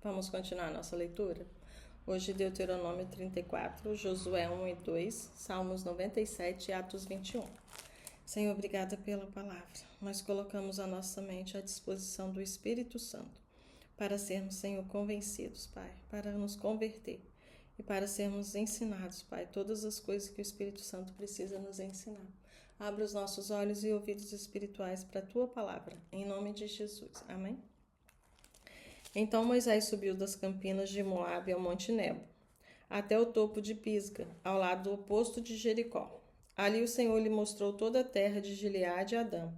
Vamos continuar a nossa leitura? Hoje Deuteronômio 34, Josué 1 e 2, Salmos 97 e Atos 21. Senhor, obrigada pela palavra. Nós colocamos a nossa mente à disposição do Espírito Santo para sermos, Senhor, convencidos, Pai, para nos converter e para sermos ensinados, Pai, todas as coisas que o Espírito Santo precisa nos ensinar. Abra os nossos olhos e ouvidos espirituais para a Tua palavra, em nome de Jesus. Amém? Então Moisés subiu das campinas de Moabe ao Monte Nebo, até o topo de Pisga, ao lado oposto de Jericó. Ali o Senhor lhe mostrou toda a terra de Gileade e Adã,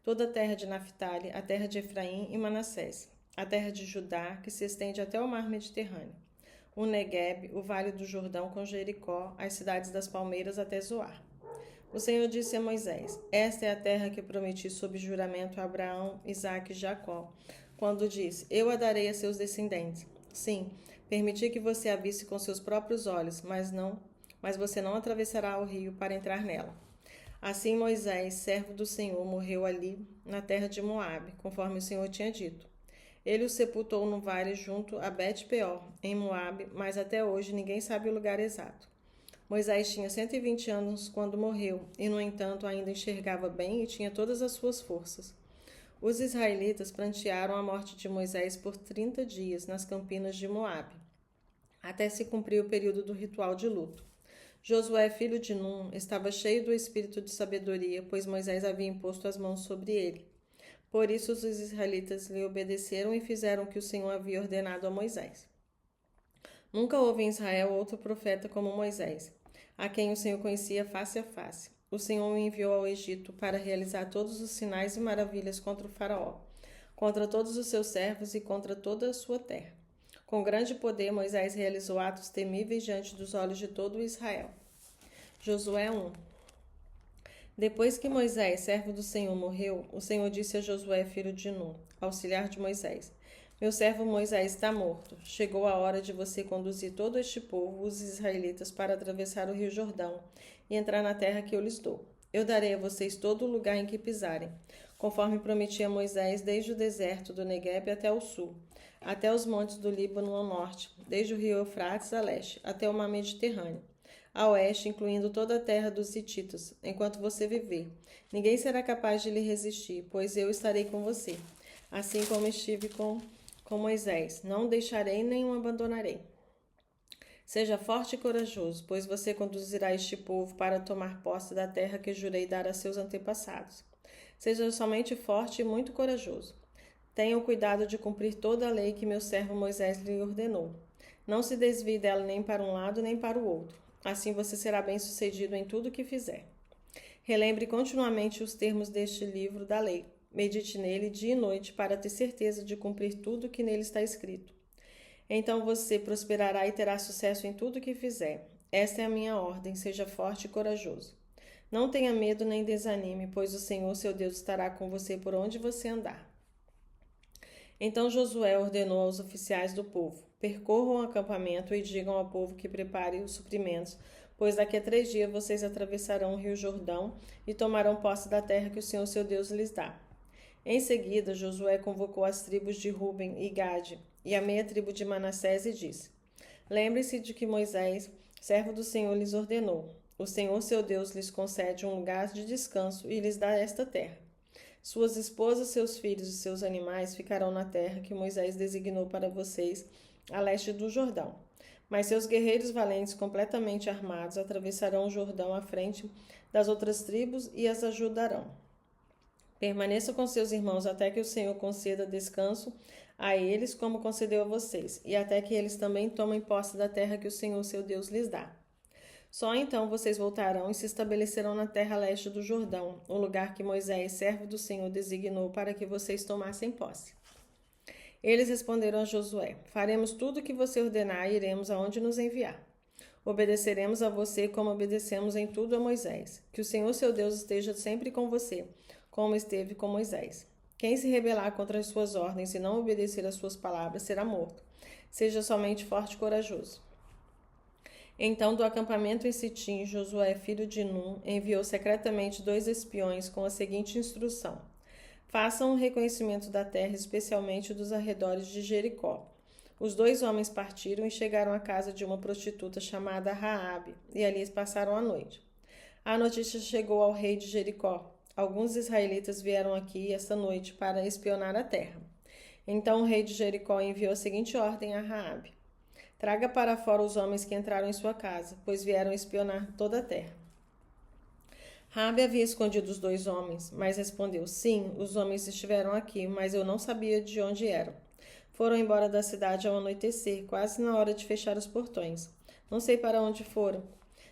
toda a terra de Naphtali, a terra de Efraim e Manassés, a terra de Judá, que se estende até o mar Mediterrâneo, o Neguebe, o vale do Jordão com Jericó, as cidades das palmeiras até Zoar. O Senhor disse a Moisés: Esta é a terra que prometi sob juramento a Abraão, Isaque e Jacó, quando disse: Eu a darei a seus descendentes. Sim, permiti que você a visse com seus próprios olhos, mas você não atravessará o rio para entrar nela. Assim Moisés, servo do Senhor, morreu ali na terra de Moabe, conforme o Senhor tinha dito. Ele o sepultou no vale junto a Bet-peor, em Moabe, mas até hoje ninguém sabe o lugar exato. Moisés tinha 120 anos quando morreu, e no entanto ainda enxergava bem e tinha todas as suas forças. Os israelitas prantearam a morte de Moisés por 30 dias nas campinas de Moabe, até se cumprir o período do ritual de luto. Josué, filho de Num, estava cheio do espírito de sabedoria, pois Moisés havia imposto as mãos sobre ele. Por isso os israelitas lhe obedeceram e fizeram o que o Senhor havia ordenado a Moisés. Nunca houve em Israel outro profeta como Moisés, a quem o Senhor conhecia face a face. O Senhor o enviou ao Egito para realizar todos os sinais e maravilhas contra o faraó, contra todos os seus servos e contra toda a sua terra. Com grande poder, Moisés realizou atos temíveis diante dos olhos de todo Israel. Josué 1. Depois que Moisés, servo do Senhor, morreu, o Senhor disse a Josué, filho de Num, auxiliar de Moisés: Meu servo Moisés está morto. Chegou a hora de você conduzir todo este povo, os israelitas, para atravessar o rio Jordão e entrar na terra que eu lhes dou. Eu darei a vocês todo o lugar em que pisarem, conforme prometi a Moisés, desde o deserto do Neguebe até o sul, até os montes do Líbano ao norte, desde o rio Eufrates a leste, até o mar Mediterrâneo, a oeste, incluindo toda a terra dos hititas, enquanto você viver. Ninguém será capaz de lhe resistir, pois eu estarei com você, assim como estive com Moisés. Não o deixarei nem o abandonarei. Seja forte e corajoso, pois você conduzirá este povo para tomar posse da terra que jurei dar a seus antepassados. Seja somente forte e muito corajoso. Tenha o cuidado de cumprir toda a lei que meu servo Moisés lhe ordenou. Não se desvie dela nem para um lado nem para o outro. Assim você será bem-sucedido em tudo o que fizer. Relembre continuamente os termos deste livro da lei. Medite nele dia e noite para ter certeza de cumprir tudo o que nele está escrito. Então você prosperará e terá sucesso em tudo o que fizer. Esta é a minha ordem, seja forte e corajoso. Não tenha medo nem desanime, pois o Senhor, seu Deus, estará com você por onde você andar. Então Josué ordenou aos oficiais do povo: percorram o acampamento e digam ao povo que prepare os suprimentos, pois daqui a 3 dias vocês atravessarão o rio Jordão e tomarão posse da terra que o Senhor, seu Deus, lhes dá. Em seguida, Josué convocou as tribos de Ruben e Gade e a meia tribo de Manassés e disse: Lembre-se de que Moisés, servo do Senhor, lhes ordenou. O Senhor, seu Deus, lhes concede um lugar de descanso e lhes dá esta terra. Suas esposas, seus filhos e seus animais ficarão na terra que Moisés designou para vocês, a leste do Jordão. Mas seus guerreiros valentes, completamente armados, atravessarão o Jordão à frente das outras tribos e as ajudarão. Permaneça com seus irmãos até que o Senhor conceda descanso a eles, como concedeu a vocês, e até que eles também tomem posse da terra que o Senhor, seu Deus, lhes dá. Só então vocês voltarão e se estabelecerão na terra leste do Jordão, o lugar que Moisés, servo do Senhor, designou para que vocês tomassem posse. Eles responderam a Josué: Faremos tudo o que você ordenar e iremos aonde nos enviar. Obedeceremos a você como obedecemos em tudo a Moisés. Que o Senhor, seu Deus, esteja sempre com você, como esteve com Moisés. Quem se rebelar contra as suas ordens e não obedecer às suas palavras será morto. Seja somente forte e corajoso. Então, do acampamento em Sitim, Josué, filho de Num, enviou secretamente 2 espiões com a seguinte instrução: Façam um reconhecimento da terra, especialmente dos arredores de Jericó. Os 2 homens partiram e chegaram à casa de uma prostituta chamada Raabe, e ali passaram a noite. A notícia chegou ao rei de Jericó. Alguns israelitas vieram aqui esta noite para espionar a terra. Então o rei de Jericó enviou a seguinte ordem a Raabe: traga para fora os homens que entraram em sua casa, pois vieram espionar toda a terra. Raabe havia escondido os 2 homens, mas respondeu: sim, os homens estiveram aqui, mas eu não sabia de onde eram. Foram embora da cidade ao anoitecer, quase na hora de fechar os portões. Não sei para onde foram.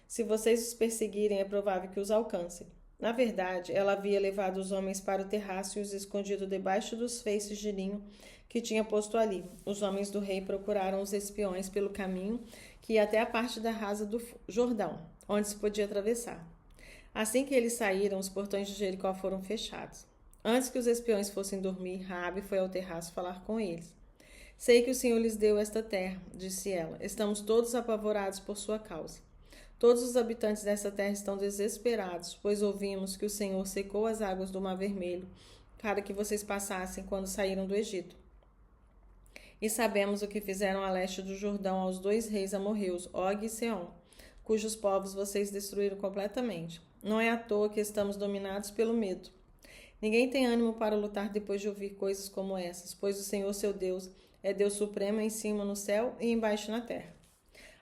Se vocês os perseguirem, é provável que os alcancem. Na verdade, ela havia levado os homens para o terraço e os escondido debaixo dos feixes de linho que tinha posto ali. Os homens do rei procuraram os espiões pelo caminho que ia até a parte da rasa do Jordão, onde se podia atravessar. Assim que eles saíram, os portões de Jericó foram fechados. Antes que os espiões fossem dormir, Raabe foi ao terraço falar com eles. Sei que o Senhor lhes deu esta terra, disse ela. Estamos todos apavorados por sua causa. Todos os habitantes dessa terra estão desesperados, pois ouvimos que o Senhor secou as águas do Mar Vermelho, para que vocês passassem quando saíram do Egito. E sabemos o que fizeram a leste do Jordão aos 2 reis amorreus, Og e Seom, cujos povos vocês destruíram completamente. Não é à toa que estamos dominados pelo medo. Ninguém tem ânimo para lutar depois de ouvir coisas como essas, pois o Senhor, seu Deus, é Deus supremo em cima no céu e embaixo na terra.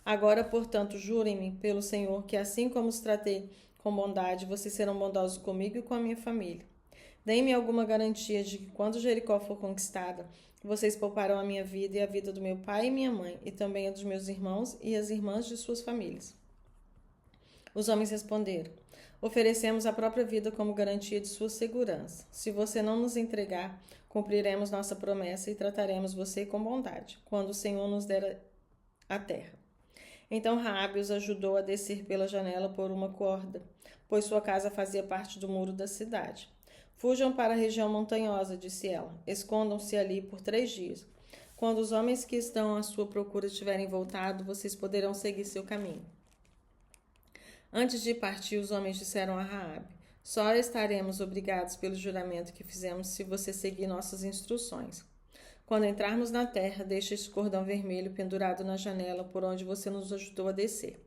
Agora, portanto, jurem-me pelo Senhor que, assim como os tratei com bondade, vocês serão bondosos comigo e com a minha família. Deem-me alguma garantia de que, quando Jericó for conquistada, vocês pouparão a minha vida e a vida do meu pai e minha mãe, e também a dos meus irmãos e as irmãs de suas famílias. Os homens responderam: oferecemos a própria vida como garantia de sua segurança. Se você não nos entregar, cumpriremos nossa promessa e trataremos você com bondade, quando o Senhor nos der a terra. Então Raabe os ajudou a descer pela janela por uma corda, pois sua casa fazia parte do muro da cidade. Fujam para a região montanhosa, disse ela. Escondam-se ali por 3 dias. Quando os homens que estão à sua procura tiverem voltado, vocês poderão seguir seu caminho. Antes de partir, os homens disseram a Raabe: só estaremos obrigados pelo juramento que fizemos se você seguir nossas instruções. Quando entrarmos na terra, deixe este cordão vermelho pendurado na janela por onde você nos ajudou a descer.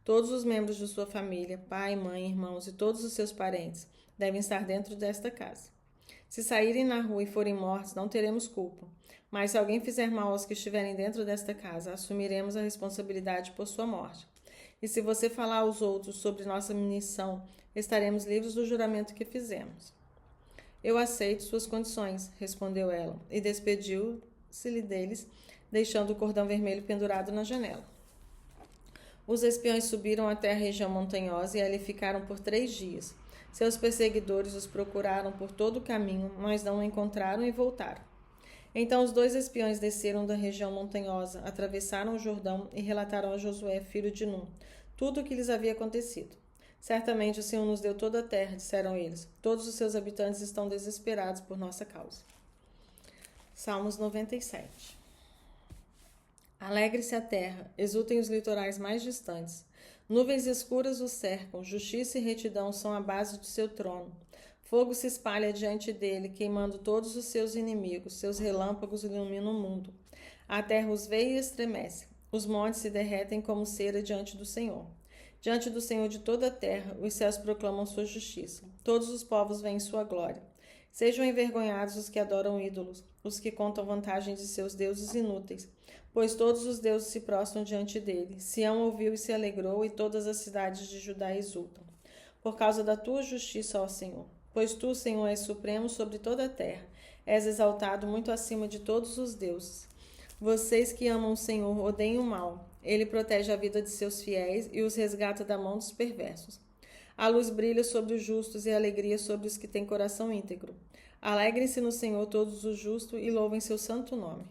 Todos os membros de sua família, pai, mãe, irmãos e todos os seus parentes, devem estar dentro desta casa. Se saírem na rua e forem mortos, não teremos culpa. Mas se alguém fizer mal aos que estiverem dentro desta casa, assumiremos a responsabilidade por sua morte. E se você falar aos outros sobre nossa missão, estaremos livres do juramento que fizemos. Eu aceito suas condições, respondeu ela, e despediu-se deles, deixando o cordão vermelho pendurado na janela. Os espiões subiram até a região montanhosa e ali ficaram por 3 dias. Seus perseguidores os procuraram por todo o caminho, mas não o encontraram e voltaram. Então os 2 espiões desceram da região montanhosa, atravessaram o Jordão e relataram a Josué, filho de Num, tudo o que lhes havia acontecido. Certamente o Senhor nos deu toda a terra, disseram eles. Todos os seus habitantes estão desesperados por nossa causa. Salmos 97. Alegre-se a terra, exultem os litorais mais distantes. Nuvens escuras o cercam, justiça e retidão são a base de seu trono. Fogo se espalha diante dele, queimando todos os seus inimigos. Seus relâmpagos iluminam o mundo. A terra os vê e estremece. Os montes se derretem como cera diante do Senhor. Diante do Senhor de toda a terra, os céus proclamam sua justiça. Todos os povos veem sua glória. Sejam envergonhados os que adoram ídolos, os que contam vantagens de seus deuses inúteis, pois todos os deuses se prostram diante dele. Sião ouviu e se alegrou, e todas as cidades de Judá exultam. Por causa da tua justiça, ó Senhor. Pois tu, Senhor, és supremo sobre toda a terra. És exaltado muito acima de todos os deuses. Vocês que amam o Senhor odeiam o mal. Ele protege a vida de seus fiéis e os resgata da mão dos perversos. A luz brilha sobre os justos e a alegria sobre os que têm coração íntegro. Alegrem-se no Senhor todos os justos e louvem seu santo nome.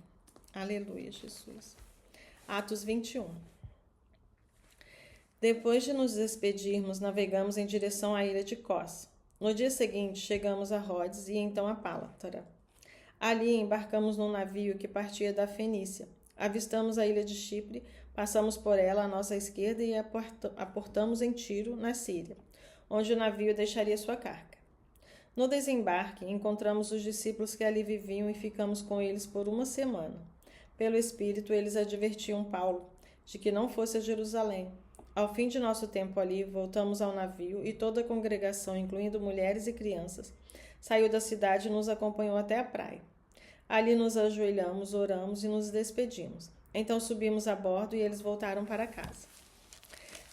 Aleluia, Jesus. Atos 21. Depois de nos despedirmos, navegamos em direção à ilha de Cós. No dia seguinte, chegamos a Rhodes e então a Pátara. Ali embarcamos num navio que partia da Fenícia. Avistamos a ilha de Chipre, passamos por ela à nossa esquerda e aportamos em Tiro, na Síria, onde o navio deixaria sua carga. No desembarque, encontramos os discípulos que ali viviam e ficamos com eles por 1 semana. Pelo Espírito, eles advertiam Paulo de que não fosse a Jerusalém. Ao fim de nosso tempo ali, voltamos ao navio e toda a congregação, incluindo mulheres e crianças, saiu da cidade e nos acompanhou até a praia. Ali nos ajoelhamos, oramos e nos despedimos. Então subimos a bordo e eles voltaram para casa.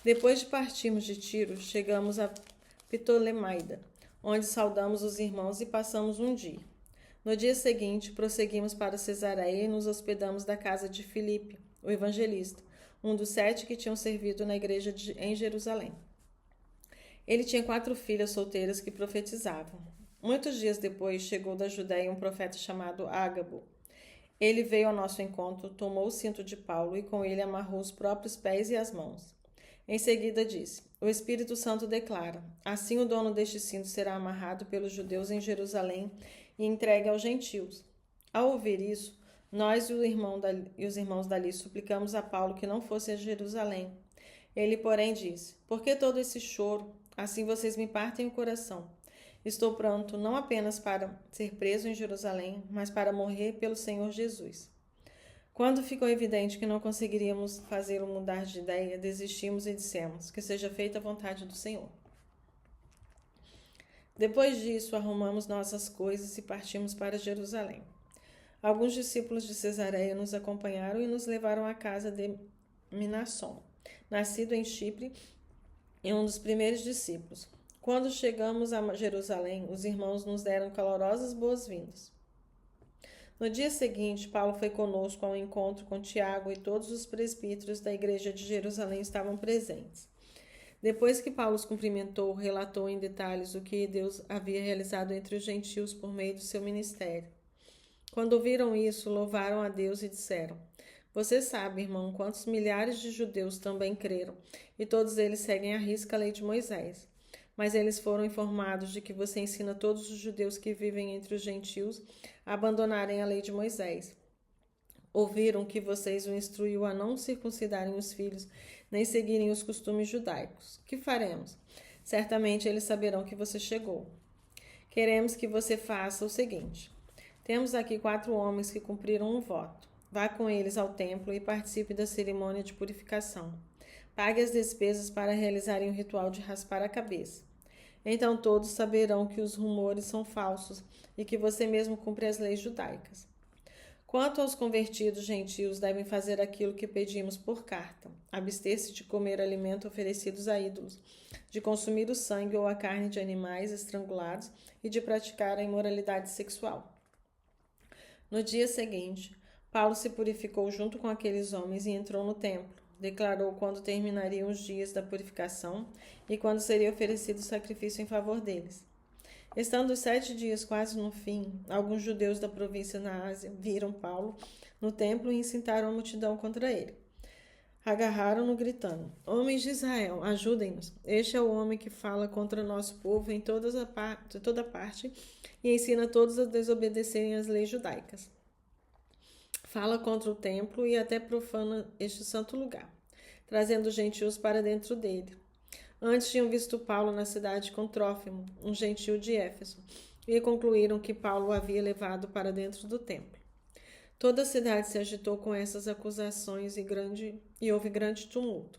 Depois de partirmos de Tiro, chegamos a Ptolemaida, onde saudamos os irmãos e passamos um dia. No dia seguinte, prosseguimos para Cesareia e nos hospedamos da casa de Filipe, o evangelista, um dos 7 que tinham servido na igreja em Jerusalém. Ele tinha 4 filhas solteiras que profetizavam. Muitos dias depois, chegou da Judéia um profeta chamado Ágabo. Ele veio ao nosso encontro, tomou o cinto de Paulo e com ele amarrou os próprios pés e as mãos. Em seguida disse: O Espírito Santo declara: assim o dono deste cinto será amarrado pelos judeus em Jerusalém e entregue aos gentios. Ao ouvir isso, nós e os irmãos dali suplicamos a Paulo que não fosse a Jerusalém. Ele, porém, disse: Por que todo esse choro? Assim vocês me partem o coração. Estou pronto não apenas para ser preso em Jerusalém, mas para morrer pelo Senhor Jesus. Quando ficou evidente que não conseguiríamos fazê-lo mudar de ideia, desistimos e dissemos: que seja feita a vontade do Senhor. Depois disso, arrumamos nossas coisas e partimos para Jerusalém. Alguns discípulos de Cesareia nos acompanharam e nos levaram à casa de Minasson, nascido em Chipre e um dos primeiros discípulos. Quando chegamos a Jerusalém, os irmãos nos deram calorosas boas-vindas. No dia seguinte, Paulo foi conosco ao encontro com Tiago e todos os presbíteros da igreja de Jerusalém estavam presentes. Depois que Paulo os cumprimentou, relatou em detalhes o que Deus havia realizado entre os gentios por meio do seu ministério. Quando ouviram isso, louvaram a Deus e disseram: Você sabe, irmão, quantos milhares de judeus também creram, e todos eles seguem à risca a lei de Moisés. Mas eles foram informados de que você ensina todos os judeus que vivem entre os gentios a abandonarem a lei de Moisés. Ouviram que vocês o instruiu a não circuncidarem os filhos, nem seguirem os costumes judaicos. Que faremos? Certamente eles saberão que você chegou. Queremos que você faça o seguinte: temos aqui 4 homens que cumpriram um voto. Vá com eles ao templo e participe da cerimônia de purificação. Pague as despesas para realizarem o ritual de raspar a cabeça. Então todos saberão que os rumores são falsos e que você mesmo cumpre as leis judaicas. Quanto aos convertidos gentios, devem fazer aquilo que pedimos por carta: abster-se de comer alimentos oferecidos a ídolos, de consumir o sangue ou a carne de animais estrangulados e de praticar a imoralidade sexual. No dia seguinte, Paulo se purificou junto com aqueles homens e entrou no templo. Declarou quando terminariam os dias da purificação e quando seria oferecido sacrifício em favor deles. Estando os 7 dias quase no fim, alguns judeus da província na Ásia viram Paulo no templo e incitaram a multidão contra ele. Agarraram-no gritando: Homens de Israel, ajudem-nos. Este é o homem que fala contra nosso povo em toda parte e ensina todos a desobedecerem às leis judaicas. Fala contra o templo e até profana este santo lugar, trazendo os gentios para dentro dele. Antes tinham visto Paulo na cidade com Trófimo, um gentio de Éfeso, e concluíram que Paulo o havia levado para dentro do templo. Toda a cidade se agitou com essas acusações e houve grande tumulto.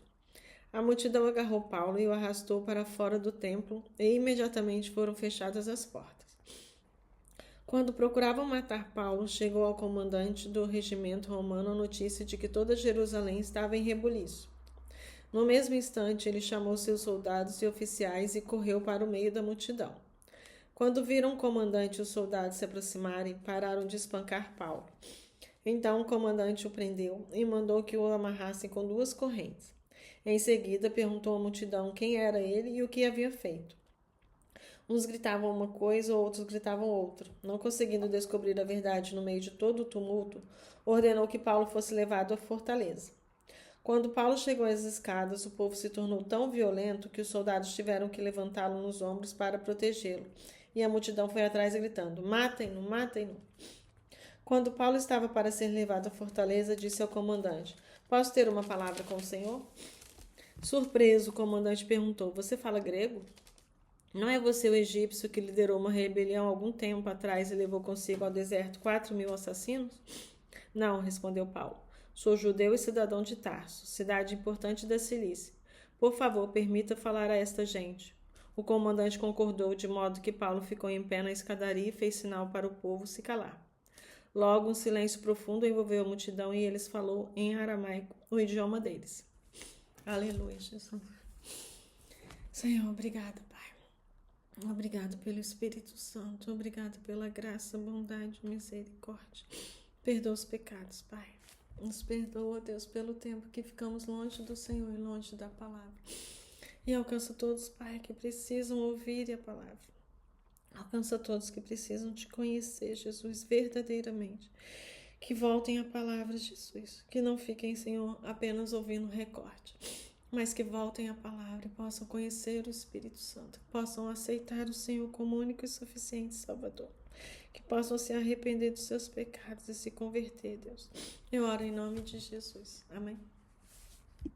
A multidão agarrou Paulo e o arrastou para fora do templo e imediatamente foram fechadas as portas. Quando procuravam matar Paulo, chegou ao comandante do regimento romano a notícia de que toda Jerusalém estava em rebuliço. No mesmo instante, ele chamou seus soldados e oficiais e correu para o meio da multidão. Quando viram o comandante e os soldados se aproximarem, pararam de espancar Paulo. Então o comandante o prendeu e mandou que o amarrassem com 2 correntes. Em seguida, perguntou à multidão quem era ele e o que havia feito. Uns gritavam uma coisa, outros gritavam outra. Não conseguindo descobrir a verdade no meio de todo o tumulto, ordenou que Paulo fosse levado à fortaleza. Quando Paulo chegou às escadas, o povo se tornou tão violento que os soldados tiveram que levantá-lo nos ombros para protegê-lo, e a multidão foi atrás gritando: Matem-no, matem-no! Quando Paulo estava para ser levado à fortaleza, disse ao comandante: Posso ter uma palavra com o senhor? Surpreso, o comandante perguntou: Você fala grego? Não é você o egípcio que liderou uma rebelião há algum tempo atrás e levou consigo ao deserto 4.000 assassinos? Não, respondeu Paulo. Sou judeu e cidadão de Tarso, cidade importante da Cilícia. Por favor, permita falar a esta gente. O comandante concordou, de modo que Paulo ficou em pé na escadaria e fez sinal para o povo se calar. Logo, um silêncio profundo envolveu a multidão e eles falou em aramaico, o idioma deles. Aleluia, Jesus. Senhor, obrigado, Pai. Obrigado pelo Espírito Santo. Obrigado pela graça, bondade e misericórdia. Perdoa os pecados, Pai. Nos perdoa, Deus, pelo tempo que ficamos longe do Senhor e longe da palavra. E alcança todos, Pai, que precisam ouvir a palavra. Alcança todos que precisam te conhecer, Jesus, verdadeiramente. Que voltem à palavra, Jesus. Que não fiquem, Senhor, apenas ouvindo recorte, mas que voltem à palavra e possam conhecer o Espírito Santo. Que possam aceitar o Senhor como único e suficiente Salvador. Que possam se arrepender dos seus pecados e se converter, Deus. Eu oro em nome de Jesus. Amém.